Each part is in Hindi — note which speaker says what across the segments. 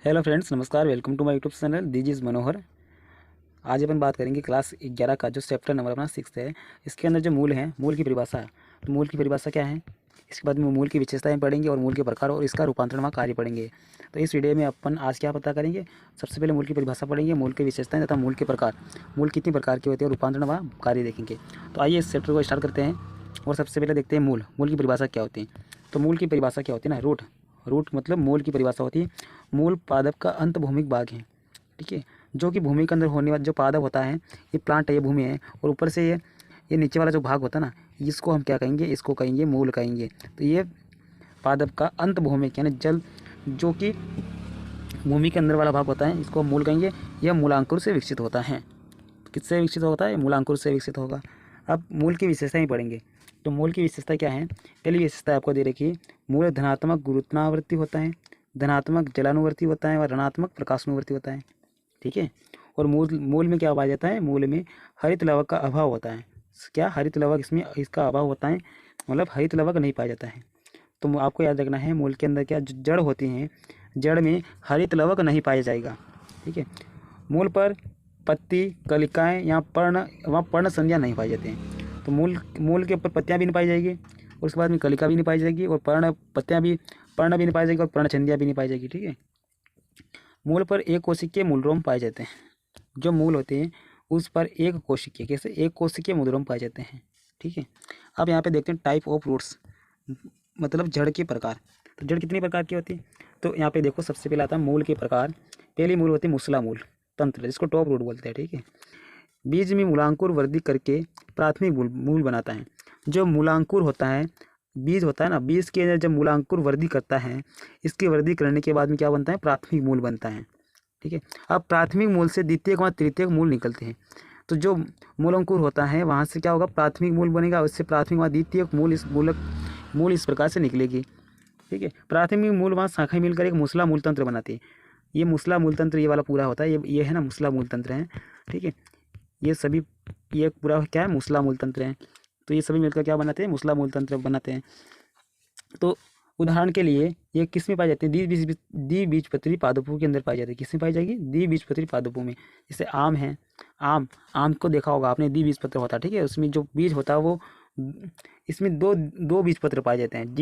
Speaker 1: हेलो फ्रेंड्स, नमस्कार। Welcome to my YouTube channel this is Manohar. आज अपन बात करेंगे क्लास 11 का जो चैप्टर नंबर अपना 6 है। इसके अंदर जो मूल है, मूल की परिभाषा। तो मूल की परिभाषा क्या है, इसके बाद में मूल की विशेषताएं पढ़ेंगे और मूल के प्रकार और इसका रूपांतरण कार्य पढ़ेंगे। तो इस वीडियो में अपन आज क्या पता करेंगे, सबसे पहले मूल की परिभाषा पढ़ेंगे, मूल की विशेषताएं तथा मूल के प्रकार, मूल कितनी प्रकार के होते हैं और रूपांतरण व कार्य देखेंगे। तो आइए इस चैप्टर को स्टार्ट करते हैं और सबसे पहले देखते हैं मूल की परिभाषा क्या होती है। तो मूल की परिभाषा क्या होती है ना, रूट मतलब मूल की परिभाषा होती है, मूल पादप का अंत भूमिक भाग है। ठीक है, जो कि भूमि के अंदर होने वाला जो पादप होता है, ये प्लांट है, ये भूमि है, और ऊपर से ये नीचे वाला जो भाग होता है ना, इसको हम क्या कहेंगे, इसको कहेंगे मूल कहेंगे। तो ये पादप का अंत भूमिक यानी जल जो कि भूमि के अंदर वाला भाग होता है, इसको हम मूल कहेंगे। यह मूलांकुर से विकसित होता है। किससे विकसित होता है? मूलांकुर से विकसित होगा। अब मूल की विशेषताएं पढ़ेंगे। तो मूल की विशेषता क्या है? पहली विशेषता आपको दे रखी है, मूल धनात्मक गुरुत्वावर्ती होता है, धनात्मक जलानुवर्ती होता है और ऋणात्मक प्रकाशानुवर्ती होता है। ठीक है, और मूल मूल में क्या पाया जाता है? मूल में हरित लवक का अभाव होता है। क्या हरित लवक इसमें इसका अभाव होता है, मतलब हरित लवक नहीं पाया जाता है। तो आपको याद रखना है, मूल के अंदर क्या जड़ होती हैं, जड़ में हरित लवक नहीं पाया जाएगा। ठीक है, मूल पर पत्ती, कलिकाएँ या पर्ण, वहाँ पर्ण संध्या नहीं पाई जाती हैं। तो मूल के ऊपर पत्तियाँ भी नहीं पाई जाएगी, उसके बाद में कलिका भी नहीं पाई जाएगी, और पर्ण भी नहीं पाई जाएगी, और पर्ण संध्या भी नहीं पाई जाएगी। ठीक है, मूल पर एक कोशिकीय मूलरोम पाए जाते हैं। जो मूल होते हैं उस पर एक कोशिकीय, कैसे एक कोशिकीय मूलरोम पाए जाते हैं। ठीक है, अब यहाँ पे देखते हैं टाइप ऑफ रूट्स, मतलब जड़ के प्रकार। तो जड़ कितनी प्रकार की होती है? तो यहाँ पे देखो, सबसे पहले आता है मूल के प्रकार। पहली मूल होती है मुसला मूल तंत्र, जिसको टॉप रूट बोलते हैं। ठीक है, बीज में मूलांकुर वृद्धि करके प्राथमिक मूल बनाता है। जो मूलांकुर होता है, बीज होता है ना, बीज के अंदर जब मूलांकुर वृद्धि करता है, इसकी वृद्धि करने के बाद में क्या बनता है? प्राथमिक मूल बनता है। ठीक है, अब प्राथमिक मूल से द्वितीयक व तृतीयक मूल निकलते हैं। तो जो मूलांकुर होता है वहाँ से क्या होगा? प्राथमिक मूल बनेगा, उससे प्राथमिक व द्वितीयक मूल इस प्रकार से निकलेगी। ठीक है, प्राथमिक मूल वहाँ शाखाएं मिलकर एक मुसला मूल तंत्र बनाती है। ये मुसला मूल तंत्र ये वाला पूरा होता है, ये है ना मुसला मूल तंत्र है। ठीक है, ये सभी, ये पूरा क्या है? मुसला मूल तंत्र है। तो ये सभी मिलकर क्या बनाते हैं? मुसला मूल तंत्र बनाते हैं। तो उदाहरण के लिए ये किस में पाई जाती है? द्विबीजपत्री पादपों के अंदर पाई जाती है। किस में पाई जाएगी? द्विबीजपत्री पादपों में। जैसे आम है, आम को देखा होगा आपने, द्विबीजपत्र होता है। ठीक है, उसमें जो बीज होता है वो, इसमें दो दो बीजपत्र पाए जाते हैं।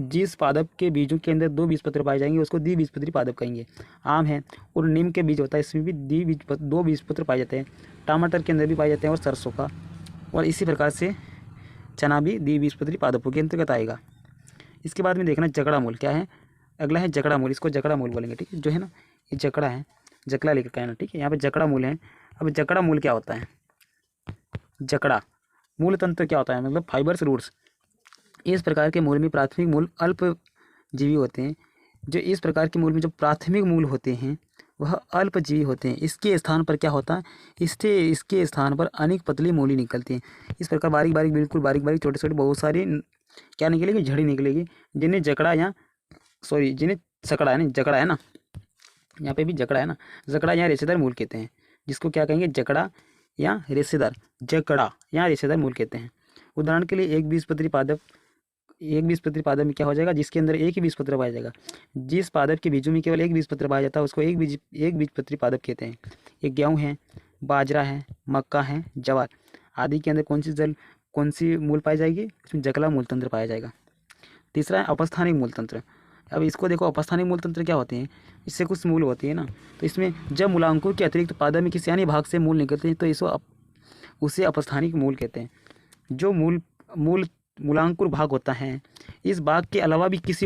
Speaker 1: जिस पादप के बीजों के अंदर दो बीजपत्र पाए जाएंगे उसको द्विबीजपत्री पादप कहेंगे। आम है, और नीम के बीज होता है, इसमें भी दो बीजपत्र पाए जाते हैं। टमाटर के अंदर भी पाए जाते हैं, और सरसों का, और इसी प्रकार से चना भी द्विबीजपत्री पादपों के अंतर्गत आएगा। इसके बाद में देखना जकड़ा मूल क्या है। अगला है जकड़ा मूल, इसको जकड़ा मूल बोलेंगे। ठीक है, जो है ना, ये जकड़ा है, जकड़ा लेकर कहना। ठीक है, यहाँ पे जकड़ा मूल है। अब जकड़ा मूल क्या होता है? जकड़ा मूल तंत्र क्या होता है? मतलब फाइबर्स रूट्स। इस प्रकार के मूल में प्राथमिक मूल अल्पजीवी होते हैं। जो इस प्रकार के मूल में जो प्राथमिक मूल होते हैं वह अल्पजीवी होते हैं। इसके स्थान पर क्या होता है? इसके स्थान पर अनेक पतली मूली निकलती हैं। इस प्रकार बारीक बारीक, बिल्कुल बारीक बारीक, छोटे छोटे बहुत सारी क्या निकलेगी? झड़ी निकलेगी, जिन्हें जकड़ा या जिन्हें सकड़ा है ना, जकड़ा है ना, यहाँ पे भी जकड़ा है ना, जकड़ा या रेशेदार मूल कहते हैं। जिसको क्या कहेंगे? जकड़ा या रेशेदार, जकड़ा या रेशेदार मूल कहते हैं। उदाहरण के लिए एक बीजपत्री पादप में क्या हो जाएगा? जिसके अंदर एक ही बीजपत्र पाया जाएगा। जिस पादप के बीजों में केवल एक बीजपत्र पाया जाता है उसको एक बीजपत्री पादप कहते हैं। ये गेहूँ है, बाजरा है, मक्का है, ज्वार आदि के अंदर कौन सी मूल पाई जाएगी? इसमें जकला मूल तंत्र पाया जाएगा। तीसरा है अपस्थानिक मूल तंत्र। अब इसको देखो, अपस्थानिक मूल तंत्र क्या होते हैं? इससे कुछ मूल होती है ना, तो इसमें जब मूलांकुर के अतिरिक्त पादप में किसी अन्य भाग से मूल निकलते हैं तो उसे अपस्थानिक मूल कहते हैं। जो मूलांकुर भाग होता है, इस भाग के अलावा भी किसी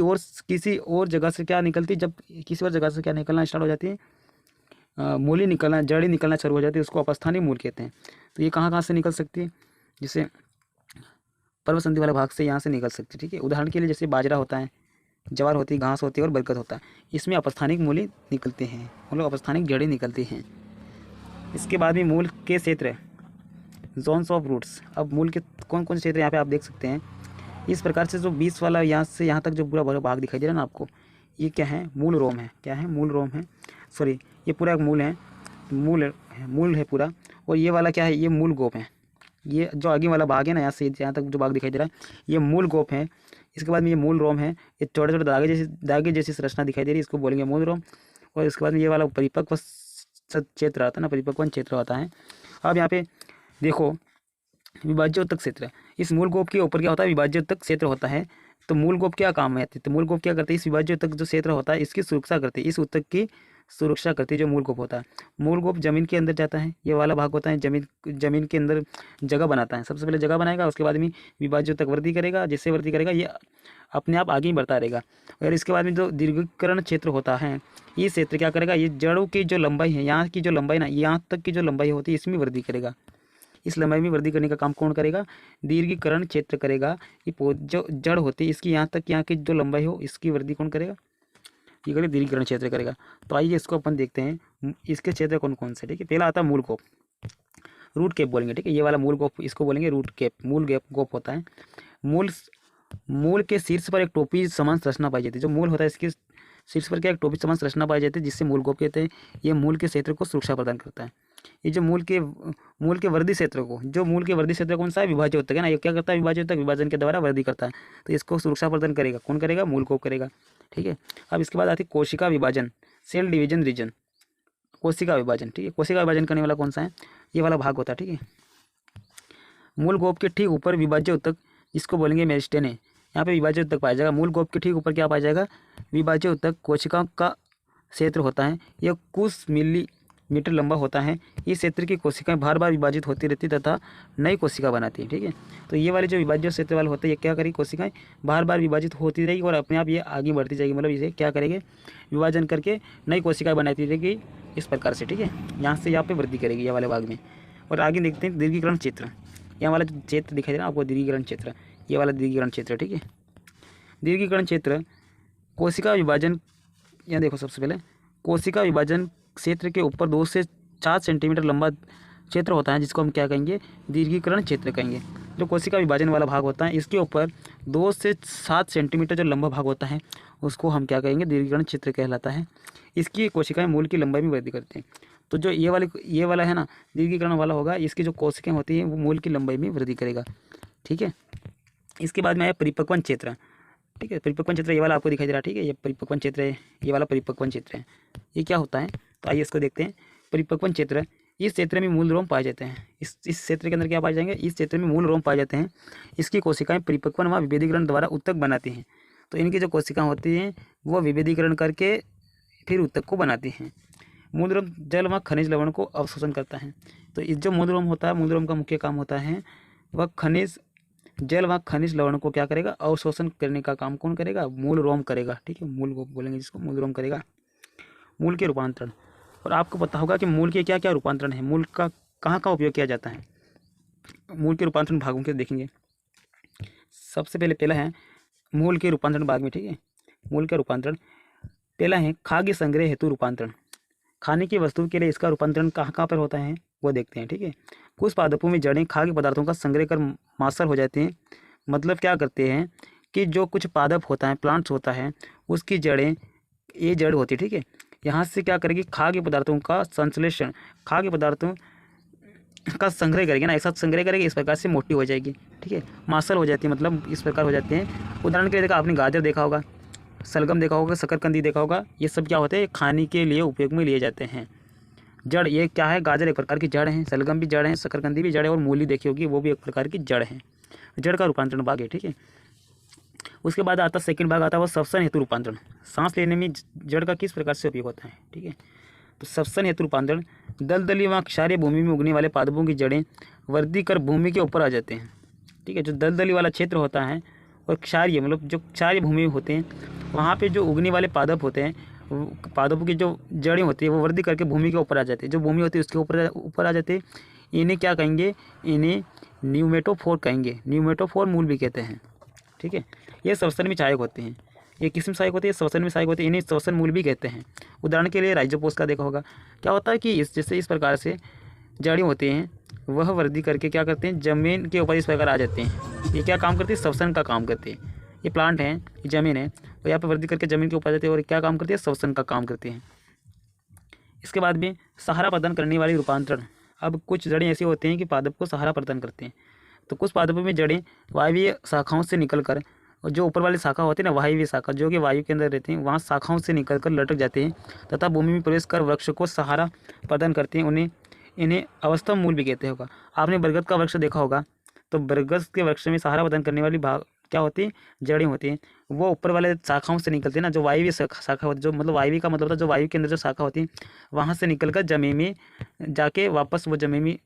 Speaker 1: और जगह से क्या निकलती है? जब किसी और जगह से क्या निकलना स्टार्ट हो जाती है? मूली निकलना, जड़ी निकलना शुरू हो जाती है, उसको अपस्थानिक मूल कहते हैं। तो ये कहाँ से निकल सकती है? जैसे पर्व संधि वाले भाग से यहाँ से निकल सकती है। ठीक है, उदाहरण के लिए जैसे बाजरा होता है, ज्वार होती है, घास होती है और बरगद होता है। इसमें अपस्थानिक मूली निकलते हैं, मतलब अपस्थानिक जड़ी निकलती हैं। इसके बाद में मूल के क्षेत्र, जोन्स ऑफ रूट्स। अब मूल के कौन कौन से क्षेत्र यहाँ पे आप देख सकते हैं। इस प्रकार से जो 20 वाला यहाँ से यहाँ तक जो पूरा भाग दिखाई दे रहा है ना आपको, ये क्या है? मूल रोम है। क्या है? मूल रोम है, सॉरी, ये पूरा एक मूल है, मूल है पूरा। और ये वाला क्या है? ये मूल गोप है। ये जो आगे वाला भाग है ना, यहाँ से यहाँ तक जो भाग दिखाई दे रहा है, ये मूल गोप है। इसके बाद में ये मूल रोम है, ये छोटे छोटे धागे जैसी संरचना दिखाई दे रही है, इसको बोलेंगे मूल रोम। और इसके बाद में ये वाला परिपक्व क्षेत्र आता है ना, परिपक्वन क्षेत्र होता है। अब यहाँ पे देखो विभाज्योतक क्षेत्र, इस मूल गोप के ऊपर क्या होता है, विभाज्योतक क्षेत्र होता है। तो मूल गोप क्या काम है, तो मूल गोप क्या करते हैं, इस विभाज्योतक जो क्षेत्र होता है इसकी सुरक्षा करते हैं, इस उत्तक की सुरक्षा करती है जो मूल गोप होता है। मूल गोप जमीन के अंदर जाता है, ये वाला भाग होता है जमीन के अंदर जगह बनाता है। सबसे पहले जगह बनाएगा, उसके बाद में विभाज्योतक वृद्धि करेगा, जिससे वृद्धि करेगा ये अपने आप आगे ही बढ़ता रहेगा। और इसके बाद में जो दीर्घीकरण क्षेत्र होता है, ये क्षेत्र क्या करेगा, ये जड़ों की जो लंबाई है, यहाँ की जो लंबाई ना, यहाँ तक की जो लंबाई होती है इसमें वृद्धि करेगा। इस लंबाई में वृद्धि करने का काम कौन करेगा, दीर्घीकरण क्षेत्र करेगा। ये जो जड़ होती है इसकी यहाँ तक, यहाँ की जो लंबाई हो इसकी वृद्धि कौन करेगा, ये करेगा दीर्घीकरण क्षेत्र करेगा। तो आइए इसको अपन देखते हैं, इसके क्षेत्र कौन कौन से। ठीक है, पहला आता है मूल गोप, रूट केप बोलेंगे। ठीक है, ये वाला मूल गोप इसको बोलेंगे रूट केप, मूल गोप होता है। मूल के शीर्ष पर एक टोपी समान संरचना पाई जाती है। जो मूल होता है इसके शीर्ष पर क्या एक टोपी समान संरचना पाई जाती है, जिससे मूल गोप कहते हैं। ये मूल के क्षेत्र को सुरक्षा प्रदान करता है। ये जो मूल के वृद्धि क्षेत्र को, जो मूल के वृद्धि क्षेत्र कौन सा है, विभाज्य उत्तक है ना, ये क्या करता है, विभाज्य उत्तक विभाजन के द्वारा वृद्धि करता है। तो इसको सुरक्षा प्रदान करेगा कौन करेगा, मूल गोप करेगा। ठीक है, अब इसके बाद आती है कोशिका विभाजन, सेल डिवीजन रीजन, कोशिका विभाजन। ठीक है, कोशिका विभाजन करने वाला कौन सा है, ये वाला भाग होता है। ठीक है, मूल गोप के ठीक ऊपर विभाज्य उत्तक, इसको बोलेंगे मेरिस्टेम है। यहाँ पे विभाज्य उत्तक पाया जाएगा, मूल गोप के ठीक ऊपर क्या पाया जाएगा, विभाज्य उत्तक कोशिकाओं का क्षेत्र होता है। यह कुछ मिलीमीटर लंबा होता है। इस क्षेत्र की कोशिकाएं बार बार विभाजित होती रहती तथा नई कोशिका बनाती है। ठीक है, तो ये वाले जो विभाज्य क्षेत्र वाले होते हैं, ये क्या करेगी, कोशिकाएं बार बार विभाजित होती रहेगी और अपने आप ये आगे बढ़ती जाएगी। मतलब इसे क्या करेंगे, विभाजन करके नई कोशिकाएं बनाती रहेगी इस प्रकार से। ठीक है, यहाँ से यहाँ पे वृद्धि करेगी ये वाले भाग में। और आगे देखते हैं दीर्घीकरण क्षेत्र, यहाँ वाला जो क्षेत्र दिखाई दे रहा है आपको, दीर्घीकरण क्षेत्र, ये वाला दीर्घीकरण क्षेत्र। ठीक है, दीर्घीकरण क्षेत्र कोशिका विभाजन, यहाँ देखो सबसे पहले कोशिका विभाजन क्षेत्र के ऊपर 2 से 4 सेंटीमीटर लंबा क्षेत्र होता है, जिसको हम क्या कहेंगे, दीर्घीकरण क्षेत्र कहेंगे। जो कोशिका विभाजन वाला भाग होता है इसके ऊपर 2 से 7 सेंटीमीटर जो लंबा भाग होता है उसको हम क्या कहेंगे, दीर्घीकरण क्षेत्र कहलाता है। इसकी कोशिकाएं मूल की लंबाई में वृद्धि करती हैं। तो जो ये वाला है ना, दीर्घीकरण वाला होगा, इसकी जो कोशिकाएं होती हैं वो मूल की लंबाई में वृद्धि करेगा। ठीक है, इसके बाद में आया परिपक्वन क्षेत्र। ठीक है, परिपक्वन क्षेत्र ये वाला आपको दिखाई दे रहा है। ठीक है, ये परिपक्वन क्षेत्र है, ये वाला परिपक्वन क्षेत्र है। ये क्या होता है, तो आइए इसको देखते हैं। परिपक्वन क्षेत्र, इस क्षेत्र में मूल रोम पाए जाते हैं। इस क्षेत्र के अंदर क्या पाए जाएंगे, इस क्षेत्र में मूल रोम पाए जाते हैं। इसकी कोशिकाएं परिपक्वन व विभेदीकरण द्वारा उत्तक बनाती हैं। तो इनकी जो कोशिकाएं होती हैं वो विभेदीकरण करके फिर उत्तक को बनाती हैं। मूल रोम जल व खनिज लवण को अवशोषण करता है। तो इस जो मूल रोम होता है, मूल रोम का मुख्य काम होता है वह जल व खनिज लवण को क्या करेगा, अवशोषण करने का काम कौन करेगा, मूल रोम करेगा। ठीक है, मूल को बोलेंगे जिसको मूल रोम करेगा। मूल के रूपांतरण, और आपको पता होगा कि मूल के क्या क्या रूपांतरण है, मूल का कहाँ कहाँ उपयोग किया जाता है। मूल के रूपांतरण भागों के देखेंगे। सबसे पहला है मूल के रूपांतरण भाग में। ठीक है, मूल का रूपांतरण पहला है खाद्य संग्रह हेतु रूपांतरण। खाने की वस्तु के लिए इसका रूपांतरण कहाँ कहाँ पर होता है वो देखते हैं। ठीक है, कुछ पादपों में जड़ें खाद्य पदार्थों का संग्रह कर मांसल हो जाती हैं। मतलब क्या करते हैं कि जो कुछ पादप होता है, प्लांट्स होता है, उसकी जड़ें, ये जड़ होती है। ठीक है, यहाँ से क्या करेगी, खाद्य पदार्थों का संश्लेषण, खाद्य पदार्थों का संग्रह करेगी ना, एक साथ संग्रह करेगी, इस प्रकार से मोटी हो जाएगी। ठीक है, मांसल हो जाती है, मतलब इस प्रकार हो जाते हैं। उदाहरण के लिए देखा आपने गाजर देखा होगा, सलगम देखा होगा, शकरकंदी देखा होगा, ये सब क्या होते हैं, खाने के लिए उपयोग में लिए जाते हैं। जड़, ये क्या है, गाजर एक प्रकार की जड़ है, सलगम भी जड़ है, शकरकंदी भी जड़ है, और मूली देखी होगी वो भी एक प्रकार की जड़ है। जड़ का रूपांतरण भाग है। ठीक है, उसके बाद आता सेकंड भाग आता है वो श्वसन हेतु रूपांतरण। सांस लेने में जड़ का किस प्रकार से उपयोग होता है। ठीक है, तो श्वसन हेतु रूपांतरण, दलदली व क्षारीय भूमि में उगने वाले पादपों की जड़ें वृद्धि कर भूमि के ऊपर आ जाते हैं। ठीक है, जो दलदली वाला क्षेत्र होता है और क्षारीय, मतलब जो क्षारीय भूमि होते हैं, वहाँ पे जो उगने वाले पादप होते हैं, पादपों की जो जड़ें होती है वो वृद्धि करके भूमि के ऊपर आ जाती है। जो भूमि होती है उसके ऊपर आ जाते हैं। इन्हें क्या कहेंगे, इन्हें न्यूमेटोफोर कहेंगे। न्यूमेटोफोर मूल भी कहते हैं। ठीक है, ये श्वसन में सहायक होते हैं। ये किस में सहायक होते हैं, श्वसन में सहायक होते हैं, इन्हें श्वसन मूल भी कहते हैं। उदाहरण के लिए राइजोपोस का देखा होगा। क्या होता है कि इस प्रकार से जड़ें होती हैं वह वृद्धि करके क्या करते हैं, जमीन के ऊपर इस प्रकार आ जाते हैं। ये क्या काम करते हैं, श्वसन का काम करते हैं। ये प्लांट है, ये जमीन है, तो यहाँ पर वृद्धि करके जमीन के ऊपर आ जाते हैं और क्या काम करते हैं, श्वसन का काम करते हैं। इसके बाद में सहारा प्रदान करने वाली रूपांतरण। अब कुछ जड़ें ऐसी होती हैं कि पादप को सहारा प्रदान करते हैं। तो कुछ पादपों में जड़ें वायवीय शाखाओं से निकलकर और जो ऊपर वाली शाखा होती है ना वायव्य शाखा, जो कि वायु के अंदर रहती हैं, वहाँ शाखाओं से निकलकर लटक जाते हैं तथा भूमि में प्रवेश कर वृक्ष को सहारा प्रदान करते हैं। इन्हें अवस्था मूल भी कहते होगा। आपने बरगद का वृक्ष देखा होगा, तो बरगद के वृक्ष में सहारा प्रदान करने वाली भाग क्या होती है, जड़ें होती हैं। वो ऊपर वाले शाखाओं से निकलती है ना, जो वायव्य शाखा होती है, जो मतलब वायव्य का मतलब था जो वायु के अंदर जो शाखा होती है, वहाँ से निकलकर जमीन में जाके वापस वो जमीन में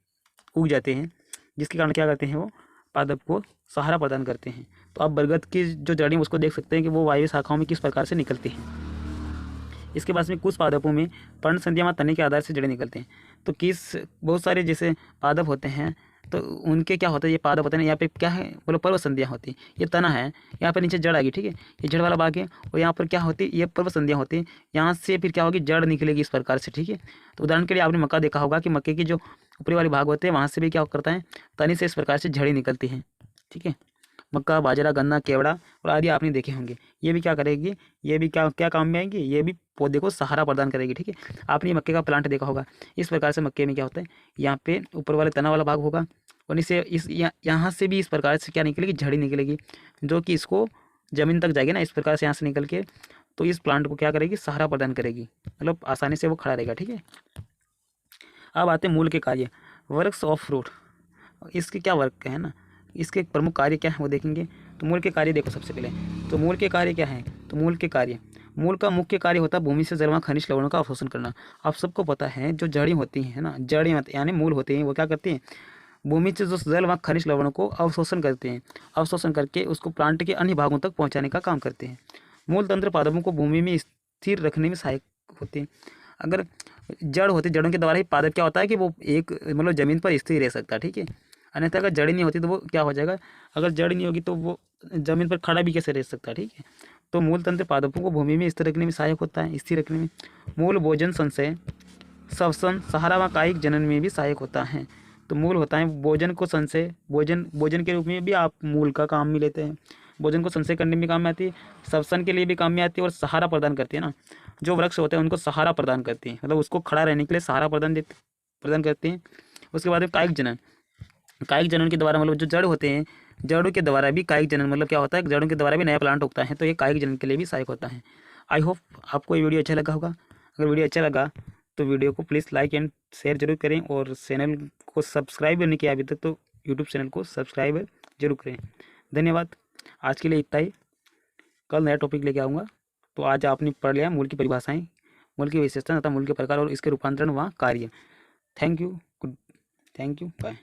Speaker 1: उग जाते हैं, जिसके कारण क्या करते हैं, वो पादप को सहारा प्रदान करते हैं। तो आप बरगद की जो जड़ें उसको देख सकते हैं कि वो वायु शाखाओं में किस प्रकार से निकलती हैं। इसके पास में कुछ पादपों में पर्ण संधियाँ व तने के आधार से जड़ें निकलते हैं। तो बहुत सारे जैसे पादप होते हैं, तो उनके क्या होता है, ये पादप होते हैं, यहाँ पे क्या है बोलो पर्व संधियाँ होती हैं। ये तना है, यहाँ पर नीचे जड़ आएगी, ठीक है, ये जड़ वाला भाग है, और यहाँ पर क्या होती है, ये पर्व संधियाँ होती हैं। यहाँ से फिर क्या होगी, जड़ निकलेगी इस प्रकार से, ठीक है। तो उदाहरण के लिए आपने मक्का देखा होगा कि मक्के की जो ऊपरी वाली भाग होते हैं, वहाँ से भी क्या करता है, तनी से इस प्रकार से झड़ी निकलती है, ठीक है। मक्का, बाजरा, गन्ना, केवड़ा और आदि आपने देखे होंगे। ये भी क्या करेगी, ये भी क्या क्या काम में आएंगी, ये भी पौधे को सहारा प्रदान करेगी, ठीक है। आपने मक्के का प्लांट देखा होगा, इस प्रकार से मक्के में क्या होता है, यहाँ पे ऊपर वाले तना वाला भाग होगा, और इसे यहाँ से भी इस प्रकार से क्या निकलेगी, झड़ी निकलेगी, जो कि इसको जमीन तक जाएगी ना, इस प्रकार से यहाँ से निकल के, तो इस प्लांट को क्या करेगी, सहारा प्रदान करेगी, मतलब आसानी से वो खड़ा रहेगा, ठीक है। अब आते हैं मूल के कार्य, वर्क्स ऑफ फ्रूट। इसके क्या वर्क है ना, इसके प्रमुख कार्य क्या है वो देखेंगे। तो मूल के कार्य देखो सबसे पहले, तो मूल के कार्य क्या है, तो मूल का मुख्य कार्य होता है भूमि से जल व खनिज लवणों का अवशोषण करना। आप सबको पता है जो जड़ी होती हैं ना, जड़ी यानी मूल होते हैं, वो क्या करती हैं, भूमि से जो जल व खनिज लवणों को अवशोषण करते हैं, अवशोषण करके उसको प्लांट के अन्य भागों तक पहुँचाने का काम करते हैं। मूल तंत्र पादपों को भूमि में स्थिर रखने में सहायक होते हैं। अगर जड़ होती, जड़ों के द्वारा ही पादप क्या होता है कि वो एक मतलब जमीन पर स्थिर रह सकता है, ठीक है। अन्यथा अगर जड़ नहीं होती तो वो क्या हो जाएगा, अगर जड़ नहीं होगी तो वो जमीन पर खड़ा भी कैसे रह सकता है, ठीक है। तो मूल तंत्र पादपों को भूमि में स्थिर रखने में सहायक होता है, स्थिर रखने में। मूल भोजन संचय, श्वसन, सहारा व कायिक जनन में भी सहायक होता है। तो मूल होता है भोजन को संचय, भोजन के रूप में भी आप मूल का काम में लेते हैं, भोजन को संचय करने में काम में आती है, श्वसन के लिए भी काम में आती है, और सहारा प्रदान करती है ना, जो वृक्ष होते हैं उनको सहारा प्रदान करती है, मतलब उसको खड़ा रहने के लिए सहारा प्रदान करते हैं। उसके बाद कायिक जनन, कायिक जनन के द्वारा मतलब जो जड़ होते हैं, जड़ों के द्वारा भी कायिक जनन मतलब क्या होता है, जड़ों के द्वारा भी नया प्लांट उगता है, तो ये कायिक जनन के लिए भी सहायक होता है। आई होप आपको ये वीडियो अच्छा लगा होगा। अगर वीडियो अच्छा लगा तो वीडियो को प्लीज़ लाइक एंड शेयर जरूर करें, और चैनल को सब्सक्राइब नहीं किया अभी तक तो यूट्यूब चैनल को सब्सक्राइब जरूर करें। धन्यवाद। आज के लिए इतना ही, कल नया टॉपिक लेके आऊँगा। तो आज आपने पढ़ लिया मूल की परिभाषाएँ, मूल की विशेषता तथा मूल के प्रकार और इसके रूपांतरण व कार्य। Thank you, bye.